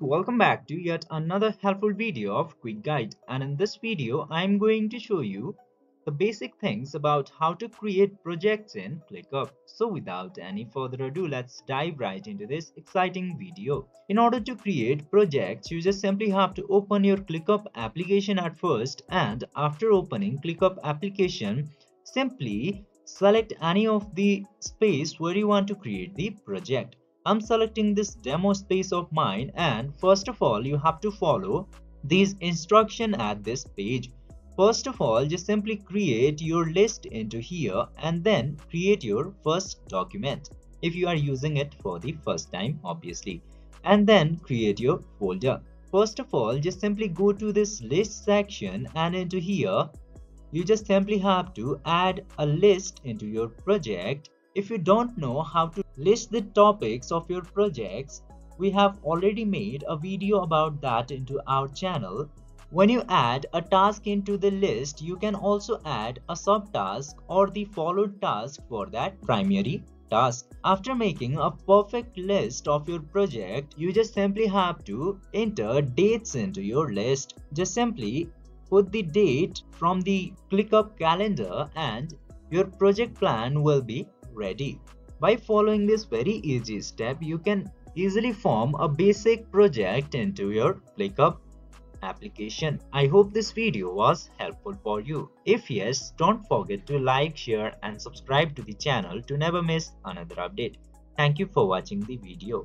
Welcome back to yet another helpful video of Quick Guide, and in this video I'm going to show you the basic things about how to create projects in ClickUp. So without any further ado, let's dive right into this exciting video. In order to create projects, you just simply have to open your ClickUp application at first, and after opening ClickUp application, simply select any of the space where you want to create the project. I'm selecting this demo space of mine, and first of all you have to follow these instructions at this page. First of all, just simply create your list into here and then create your first document if you are using it for the first time, obviously, and then create your folder. First of all, just simply go to this list section, and into here you just simply have to add a list into your project. If you don't know how to list the topics of your projects, we have already made a video about that into our channel. When you add a task into the list, you can also add a subtask or the followed task for that primary task. After making a perfect list of your project, you just simply have to enter dates into your list. Just simply put the date from the ClickUp calendar and your project plan will be ready. By following this very easy step, you can easily form a basic project into your ClickUp application. I hope this video was helpful for you. If yes, don't forget to like, share and subscribe to the channel to never miss another update. Thank you for watching the video.